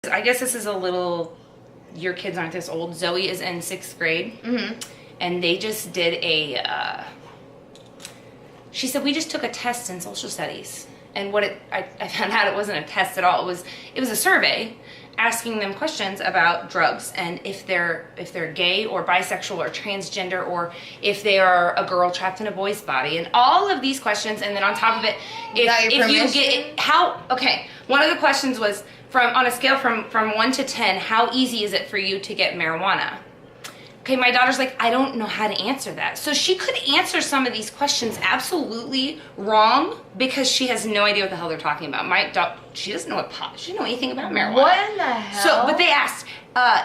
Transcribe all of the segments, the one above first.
I guess this is a little, your kids aren't this old. Zoe is in 6th grade. And they just did a, she said, we just took a test in social studies. And what I found out it wasn't a test at all. It was a survey asking them questions about drugs and if they're gay or bisexual or transgender, or if they are a girl trapped in a boy's body, and all of these questions. And then on top of it, if you get one of the questions was on a scale from 1 to 10, how easy is it for you to get marijuana? Okay, my daughter's like, I don't know how to answer that. So she could answer some of these questions absolutely wrong because she has no idea what the hell they're talking about. My daughter, she doesn't know she doesn't know anything about marijuana. What in the hell? So, but they asked,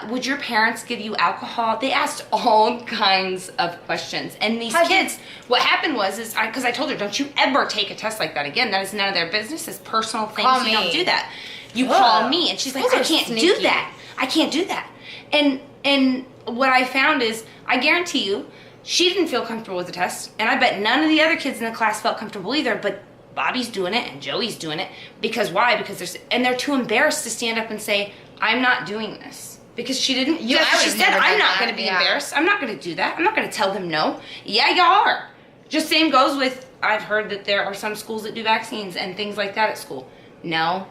would your parents give you alcohol? They asked all kinds of questions. And these kids, what happened was, because I told her, don't you ever take a test like that again. That is none of their business. It's personal things. You don't do that. You call me. And she's like, I can't do that. I can't do that. And what I found is, I guarantee you, she didn't feel comfortable with the test, and I bet none of the other kids in the class felt comfortable either, but Bobby's doing it and Joey's doing it. Because why? Because they're too embarrassed to stand up and say, I'm not doing this. Because she didn't, she said, I'm not going to be embarrassed. I'm not going to do that. I'm not going to tell them no. Yeah, you are. Just same goes with, I've heard that there are some schools that do vaccines and things like that at school. No,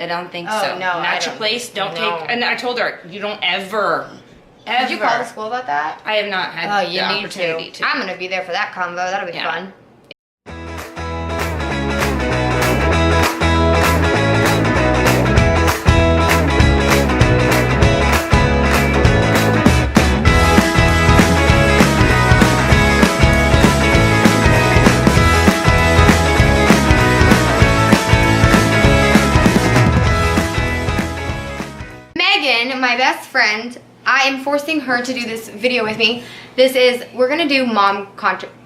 I don't think so. No, not your place. Don't take, and I told her, you don't ever. Did you call the school about that? I have not had the opportunity to. I'm going to be there for that convo. That'll be fun. Megan, my best friend, I am forcing her to do this video with me. We're gonna do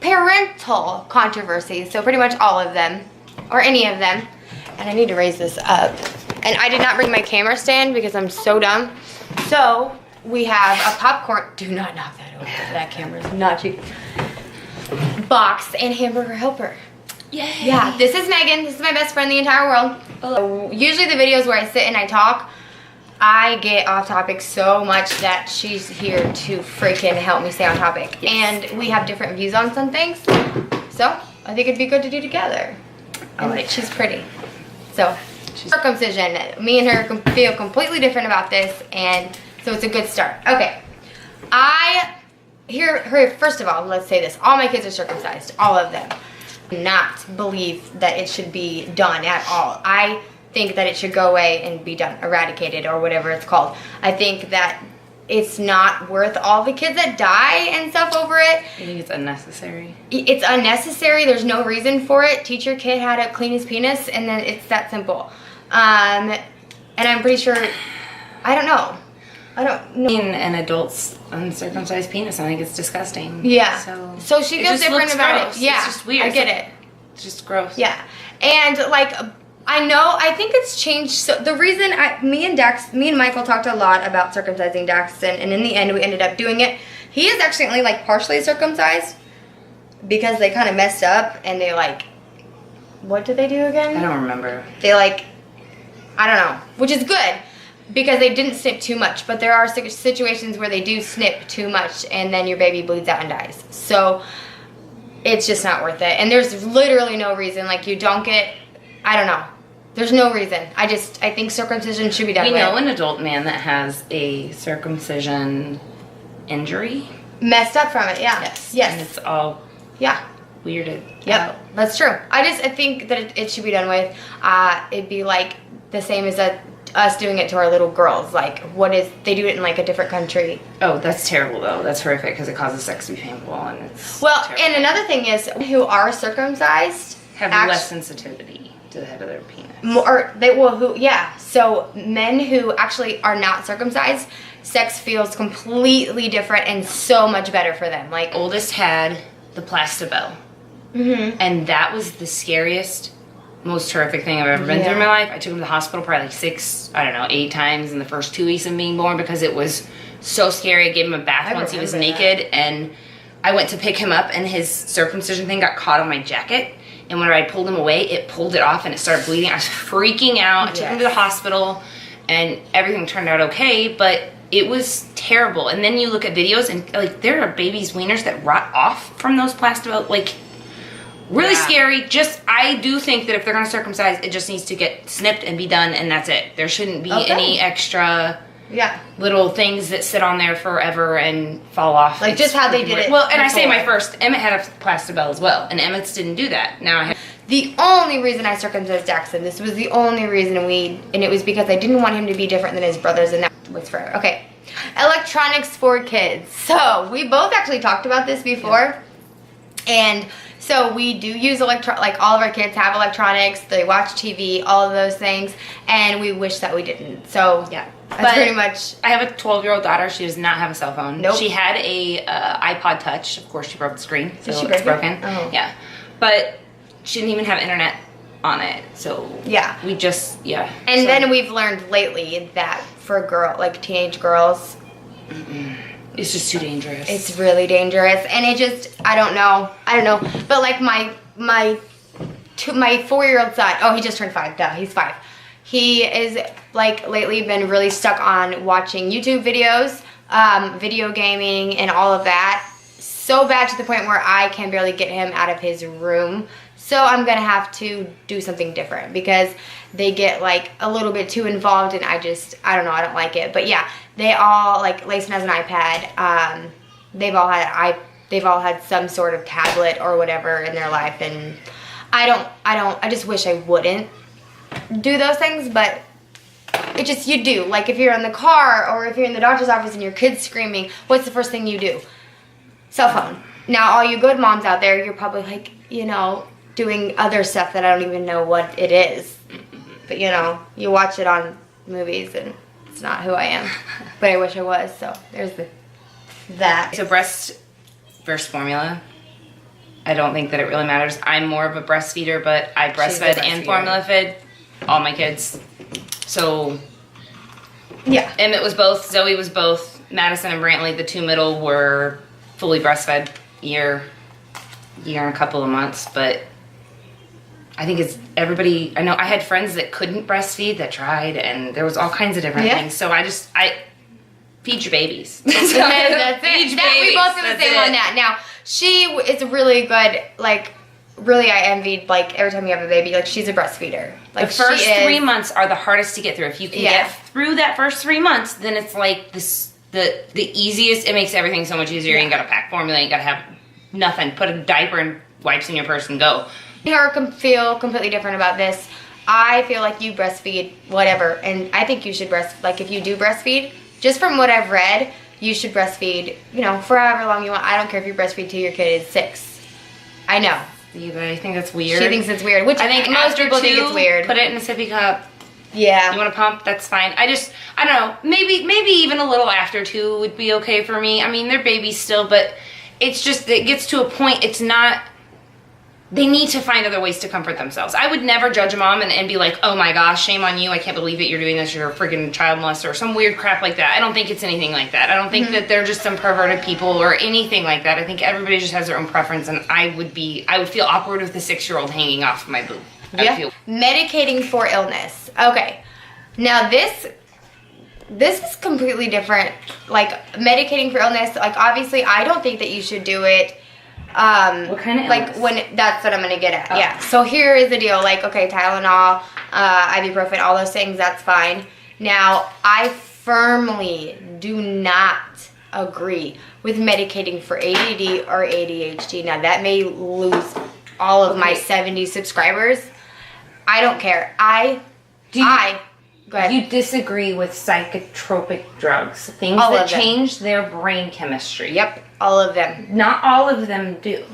parental controversies, so pretty much all of them, or any of them. And I need to raise this up. And I did not bring my camera stand because I'm so dumb. So we have a popcorn, do not knock that over, that camera's not cheap. Box and hamburger helper. Yay. Yeah, this is Megan, this is my best friend in the entire world. Usually the videos where I sit and I talk, I get off topic so much that she's here to freaking help me stay on topic. Yes. And we have different views on some things. So I think it'd be good to do together. And she's pretty. So circumcision. Me and her feel completely different about this, and so it's a good start. Okay. First of all, let's say this. All my kids are circumcised. All of them. Not believe that it should be done at all. I think that it should go away and be done, eradicated, or whatever it's called. I think that it's not worth all the kids that die and stuff over it. I think it's unnecessary. It's unnecessary. There's no reason for it. Teach your kid how to clean his penis, and then it's that simple. And I'm pretty sure, I don't know. An adult's uncircumcised penis, I think it's disgusting. Yeah. So she feels different about it. Yeah. It's just weird. I get it. It's just gross. Yeah. And like, I think it's changed. So the reason me and Michael talked a lot about circumcising Daxton, and in the end we ended up doing it. He is actually only like partially circumcised because they kind of messed up, and they what did they do again? I don't remember. They I don't know, which is good because they didn't snip too much, but there are situations where they do snip too much and then your baby bleeds out and dies. So it's just not worth it. And there's literally no reason, you don't get, I don't know. There's no reason. I think circumcision should be done with. We know an adult man that has a circumcision injury. Messed up from it, yeah. Yes. And it's all weirded out. That's true. I think that it should be done with. It'd be the same as us doing it to our little girls. They do it in a different country. Oh, that's terrible though. That's horrific because it causes sex to be painful, and it's terrible. And another thing is, who are circumcised have less sensitivity to the head of their penis. So men who actually are not circumcised, sex feels completely different and so much better for them. Oldest had the plastibell. And that was the scariest, most horrific thing I've ever been through in my life. I took him to the hospital probably 8 times in the first 2 weeks of being born because it was so scary. I gave him a bath once he was naked, and I went to pick him up, and his circumcision thing got caught on my jacket. And when I pulled him away, it pulled it off and it started bleeding. I was freaking out. I took him to the hospital. and everything turned out okay, but it was terrible. And then you look at videos and like there are babies' wieners that rot off from those plastic, like really scary. Just, I do think that if they're gonna circumcise, it just needs to get snipped and be done, and that's it. There shouldn't be any extra little things that sit on there forever and fall off. Like just how they did it. Well, and I say my first, Emmett had a Plastibell as well, and Emmett's didn't do that. Now I have. The only reason I circumcised Jackson, this was the only reason and it was because I didn't want him to be different than his brothers, and that was forever. Okay, electronics for kids. So we both actually talked about this before, and so we do use like all of our kids have electronics, they watch TV, all of those things, and we wish that we didn't. So that's pretty much. I have a 12-year-old daughter. She does not have a cell phone. Nope. She had a iPod Touch. Of course, she broke the screen, so she it's broken. Oh. Yeah, but she didn't even have internet on it. So we just And then we've learned lately that for teenage girls, it's just too dangerous. It's really dangerous, and it just I don't know. But like my 4-year-old son. Oh, he just turned 5. Duh, he's 5. He is like lately been really stuck on watching YouTube videos, video gaming, and all of that. So bad to the point where I can barely get him out of his room. So I'm gonna have to do something different because they get like a little bit too involved, and I don't know, I don't like it. But yeah, they all like Layson has an iPad. They've all had some sort of tablet or whatever in their life, and I just wish I wouldn't do those things, but it just, you do. Like if you're in the car or if you're in the doctor's office and your kid's screaming, what's the first thing you do? Cell phone. Now all you good moms out there, you're probably like, doing other stuff that I don't even know what it is. But you watch it on movies and it's not who I am. But I wish I was, so there's that. So breast versus formula, I don't think that it really matters. I'm more of a breastfeeder, but I breastfed and formula fed all my kids. So Emmett was both, Zoe was both, Madison and Brantley, the two middle, were fully breastfed year and a couple of months. But I think it's everybody. I know I had friends that couldn't breastfeed that tried, and there was all kinds of different things. So I feed your babies. That's it. We both do the same on that. Now she is really good. Like really, I envied. Like every time you have a baby, like she's a breastfeeder. Like the first 3 months are the hardest to get through. If you can get through that first 3 months, then it's like this the easiest. It makes everything so much easier. You ain't got to pack formula. You got to have nothing. Put a diaper and wipes in your purse and go. Her feel completely different about this. I feel like you breastfeed whatever, and I think you should like if you do breastfeed, just from what I've read, you should breastfeed, for however long you want. I don't care if you breastfeed till your kid is 6. I know. I think that's weird. She thinks it's weird, which I think most people think it's weird. Put it in a sippy cup. Yeah. You want to pump? That's fine. I don't know. Maybe even a little after 2 would be okay for me. I mean, they're babies still, but it's just, it gets to a point, it's not, they need to find other ways to comfort themselves. I would never judge a mom and be like, oh my gosh, shame on you. I can't believe that you're doing this. You're a freaking child molester or some weird crap like that. I don't think it's anything like that. I don't think that they're just some perverted people or anything like that. I think everybody just has their own preference, and I would feel awkward with the 6-year-old hanging off my boob. Medicating for illness. Okay. Now this is completely different. Like medicating for illness, like obviously I don't think that you should do it. What kind of illness? When that's what I'm gonna get at. Oh. Yeah. So here is the deal. Like, okay, Tylenol, ibuprofen, all those things, that's fine. Now, I firmly do not agree with medicating for ADD or ADHD. Now, that may lose all of my 70 subscribers. I don't care. Go ahead. You disagree with psychotropic drugs, things that change their brain chemistry. Yep, all of them. Not all of them do.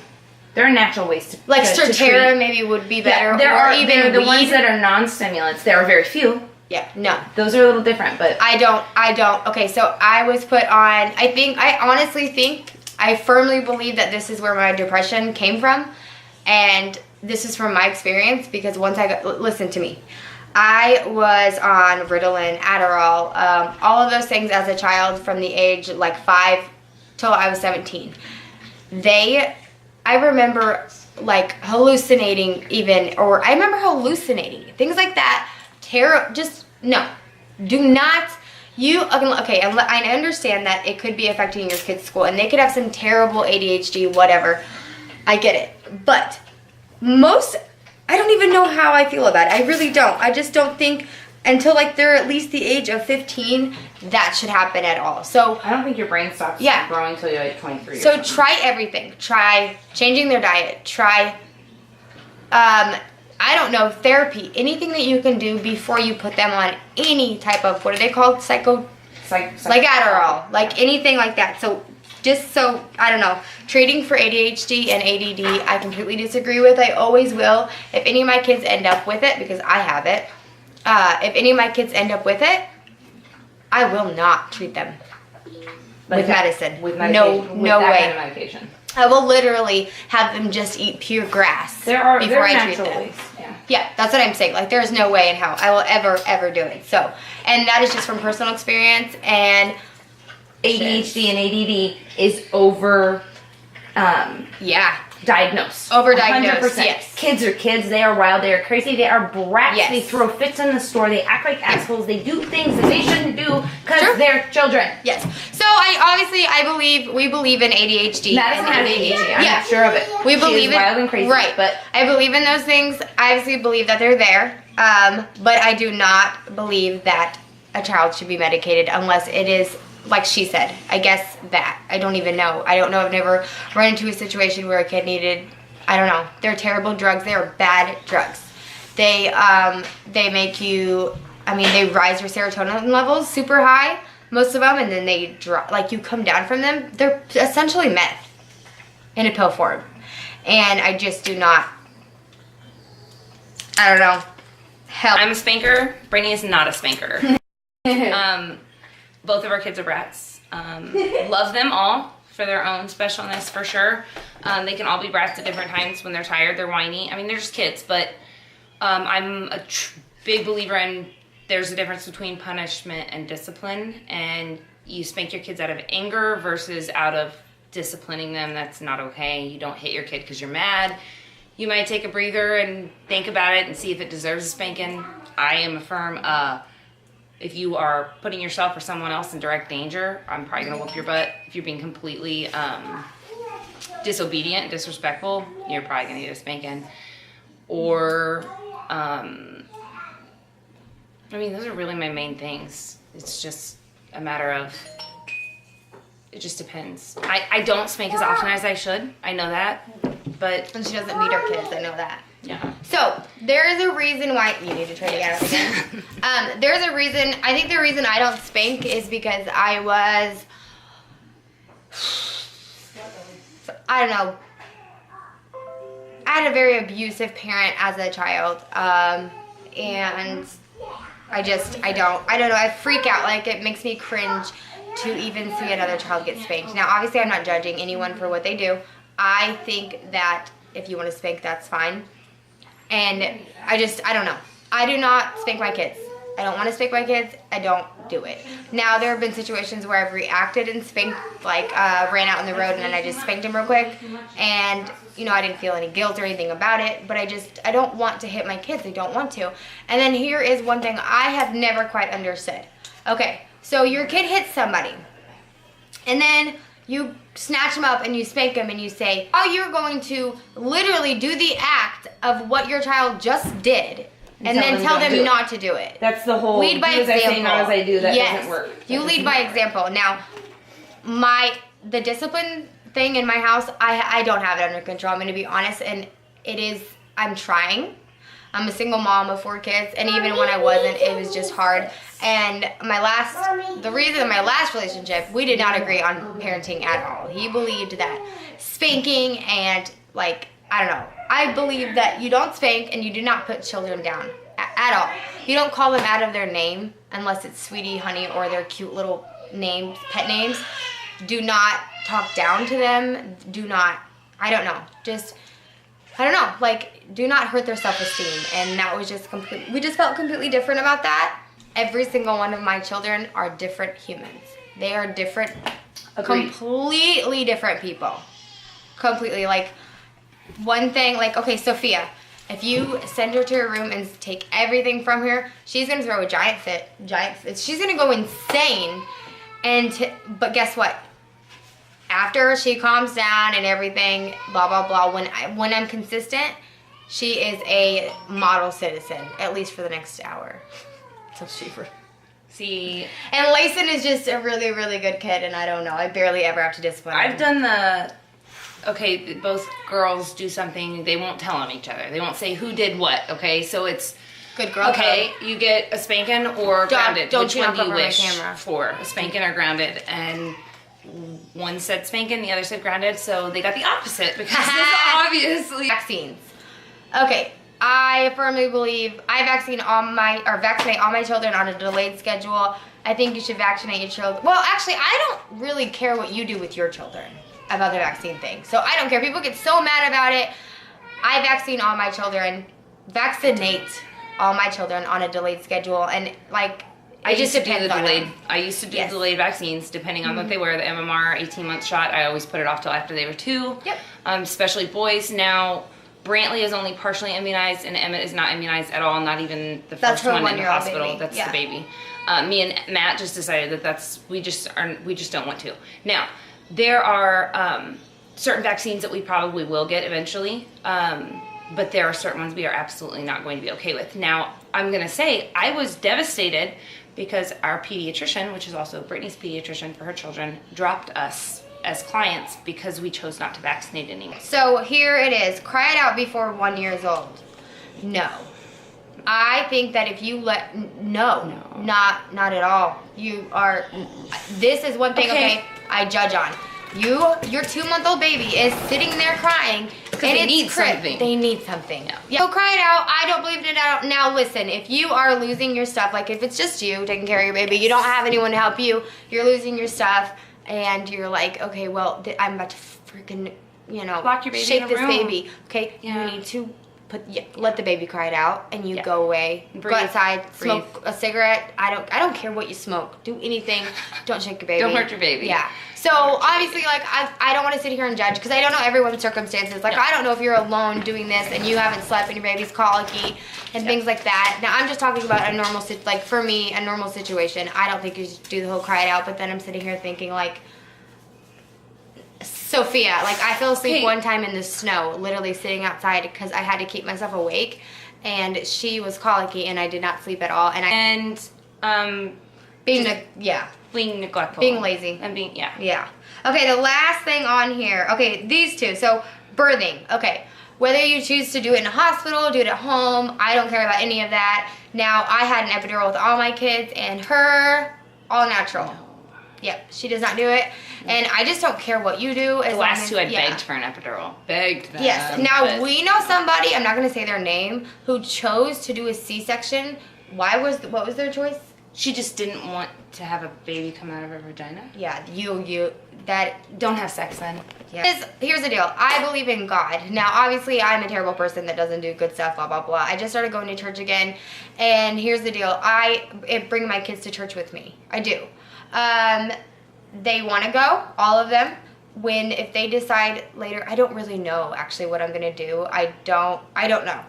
There are natural ways to like Strattera maybe would be better. Yeah, there are the ones that are non-stimulants. There are very few. Yeah, no. Those are a little different, but I don't. Okay, so I was put on, I honestly think, I firmly believe that this is where my depression came from, and this is from my experience, because once listen to me. I was on Ritalin, Adderall, all of those things as a child from the age like 5 till I was 17. I remember like hallucinating even, or I remember hallucinating, things like that. No. Do not, okay, I understand that it could be affecting your kid's school, and they could have some terrible ADHD, whatever. I get it. But I don't even know how I feel about it. I really don't. I just don't think until like they're at least the age of 15 that should happen at all. So I don't think your brain stops growing until you're like 23. So try everything. Try changing their diet. Try I don't know, therapy. Anything that you can do before you put them on any type of, what are they called? Like Adderall. Like anything like that. So I don't know, treating for ADHD and ADD, I completely disagree with. I always will. If any of my kids end up with it, because I have it, if any of my kids end up with it, I will not treat them with medicine. With medication. No way. Kind of medication. I will literally have them just eat pure grass before I treat them. Yeah, that's what I'm saying. Like, there's no way in hell I will ever do it. So, and that is just from personal experience. And ADHD and ADD is diagnosed. Overdiagnosed, 100%. yes. Kids are kids. They are wild. They are crazy. They are brats. Yes. They throw fits in the store. They act like assholes. They do things that they shouldn't do because they're children. Yes. So we believe in ADHD. Madison has ADHD. I'm not sure of it. We believe is wild and crazy. Right. But I believe in those things. I obviously believe that they're there. But I do not believe that a child should be medicated unless it is, like she said, I guess that. I don't even know. I don't know. I've never run into a situation where a kid needed, I don't know. They're terrible drugs. They are bad drugs. They make you, they rise your serotonin levels super high, most of them, and then they drop, like you come down from them. They're essentially meth in a pill form. And I just do not, I don't know, help. I'm a spanker. Brittany is not a spanker. Both of our kids are brats. Love them all for their own specialness, for sure. They can all be brats at different times when they're tired, they're whiny. They're just kids, but I'm a big believer in there's a difference between punishment and discipline, and you spank your kids out of anger versus out of disciplining them. That's not okay. You don't hit your kid because you're mad. You might take a breather and think about it and see if it deserves a spanking. I am a firm, if you are putting yourself or someone else in direct danger, I'm probably going to whoop your butt. If you're being completely disobedient and disrespectful, you're probably going to get a spanking. Or, those are really my main things. It's just a matter of, it just depends. I don't spank as often as I should. I know that. But and she doesn't beat her kids, I know that. Yeah. So, there is a reason why, you need to try to get out again. There's a reason, I think the reason I don't spank is because I had a very abusive parent as a child. And I don't know, I freak out. Like, it makes me cringe to even see another child get spanked. Now, obviously, I'm not judging anyone for what they do. I think that if you want to spank, that's fine. And I don't know. I do not spank my kids. I don't want to spank my kids. I don't do it. Now, there have been situations where I've reacted and spanked, like ran out in the road and then I just spanked him real quick. And, I didn't feel any guilt or anything about it. But I don't want to hit my kids. I don't want to. And then here is one thing I have never quite understood. Okay, so your kid hits somebody. And then you snatch them up and you spank them and you say, oh, you're going to literally do the act of what your child just did and then tell them not to do it. That's the whole lead by example. As I say, not as I do, that doesn't work. You lead by example. Now, the discipline thing in my house, I don't have it under control. I'm going to be honest, and I'm trying. I'm a single mom of 4 kids, and even when I wasn't, it was just hard. And the reason in my last relationship, we did not agree on parenting at all. He believed that spanking and, I don't know. I believe that you don't spank and you do not put children down at all. You don't call them out of their name unless it's sweetie, honey, or their cute little names, pet names. Do not talk down to them. Do not, I don't know, do not hurt their self-esteem. And that was just we just felt completely different about that. Every single one of my children are different humans. They are different, completely different people. Completely, one thing, okay, Sophia. If you send her to her room and take everything from her, she's gonna throw a giant fit. She's gonna go insane. But guess what? After she calms down and everything, blah blah blah. When I'm consistent, she is a model citizen, at least for the next hour. Until she. See, and Layson is just a really, really good kid, and I don't know. I barely ever have to discipline him. I've done okay, both girls do something, they won't tell on each other. They won't say who did what, okay? So it's, good girl. Okay, you get a spanking or grounded. Don't Which you one do you my wish camera. for? A spanking or grounded? And one said spanking, the other said grounded, so they got the opposite because it's obviously... Vaccines. Okay, I firmly believe I vaccinate all my children on a delayed schedule. I think you should vaccinate your children. Well, actually, I don't really care what you do with your children about the vaccine thing. So I don't care. People get so mad about it. I vaccinate all my children on a delayed schedule, and like I used to do delayed vaccines depending on what they were. The MMR 18-month shot, I always put it off till after they were 2. Yep. Especially boys. Now Brantley is only partially immunized, and Emmett is not immunized at all. Not even the first one in the hospital. Baby. That's the baby. Me and Matt just decided that we just don't want to. Now there are certain vaccines that we probably will get eventually. But there are certain ones we are absolutely not going to be okay with. Now, I'm going to say I was devastated because our pediatrician, which is also Brittany's pediatrician for her children, dropped us as clients because we chose not to vaccinate anyone. So here it is. Cry it out before 1 year old. No. I think that if you no, not at all. This is one thing, okay, I judge on. Your 2-month-old baby is sitting there crying. And they need something. They need something. Yeah. So cry it out. I don't believe in it out. Now listen, if you are losing your stuff, like if it's just you taking care of your baby, you don't have anyone to help you, you're losing your stuff, and you're like, okay, well, I'm about to freaking, lock your baby shake in a this room. baby. Okay, Yeah. you need to let the baby cry it out, and you go away, Breathe. go outside, smoke a cigarette. I don't care what you smoke. Do anything. Don't shake your baby. Don't hurt your baby. Yeah. So obviously, like I don't want to sit here and judge because I don't know everyone's circumstances. Like I don't know if you're alone doing this and you haven't slept and your baby's colicky and things like that. Now I'm just talking about a normal for me, a normal situation. I don't think you should do the whole cry it out. But then I'm sitting here thinking like, Sophia, like I fell asleep one time in the snow, literally sitting outside because I had to keep myself awake, and she was colicky and I did not sleep at all. Being neglectful. Being lazy. And being, Yeah. Okay, the last thing on here. Okay, these two. So, birthing. Okay, whether you choose to do it in a hospital, do it at home, I don't care about any of that. Now, I had an epidural with all my kids, and her, all natural. No. Yep, she does not do it. And I just don't care what you do. The last 2 I begged for an epidural. Begged them. Yes. Now, we know somebody, I'm not going to say their name, who chose to do a C-section. What was their choice? She just didn't want to have a baby come out of her vagina. Yeah, don't have sex then. Yeah. Here's the deal. I believe in God. Now, obviously, I'm a terrible person that doesn't do good stuff, blah, blah, blah. I just started going to church again, and here's the deal. I bring my kids to church with me. I do. They want to go, all of them. If they decide later, I don't really know actually what I'm going to do. I don't know.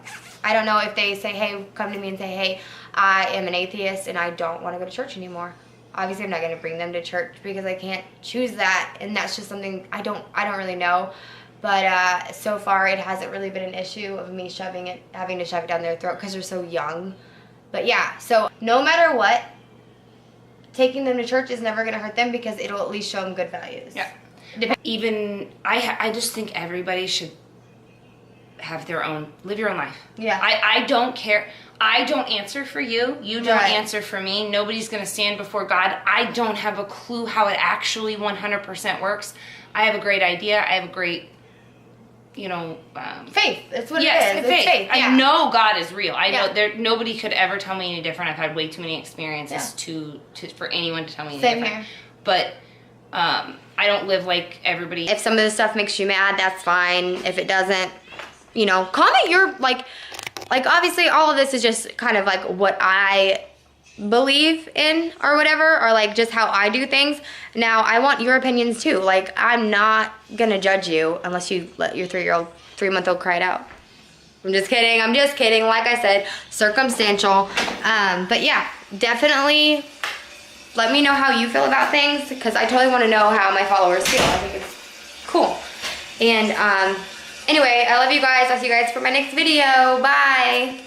I don't know if they say, hey, come to me and say, hey, I am an atheist and I don't want to go to church anymore. Obviously, I'm not going to bring them to church because I can't choose that, and that's just something I don't really know. But so far, it hasn't really been an issue of me having to shove it down their throat because they're so young. But yeah, so no matter what, taking them to church is never going to hurt them because it'll at least show them good values. Yeah. I just think everybody should live your own life. Yeah. I don't care. I don't answer for you. You don't answer for me. Nobody's going to stand before God. I don't have a clue how it actually 100% works. I have a great idea. I have a great, faith. That's what it is. Faith. It's faith. Yeah. I know God is real. I know nobody could ever tell me any different. I've had way too many experiences for anyone to tell me any different. Same here. But I don't live like everybody. If some of the stuff makes you mad, that's fine. If it doesn't, comment your, like obviously all of this is just kind of like what I believe in or whatever, or like just how I do things. Now, I want your opinions too. Like, I'm not gonna judge you unless you let your 3-month-old cry it out. I'm just kidding. I'm just kidding. Like I said, circumstantial. But yeah, definitely let me know how you feel about things because I totally want to know how my followers feel. I think it's cool. And anyway, I love you guys. I'll see you guys for my next video. Bye.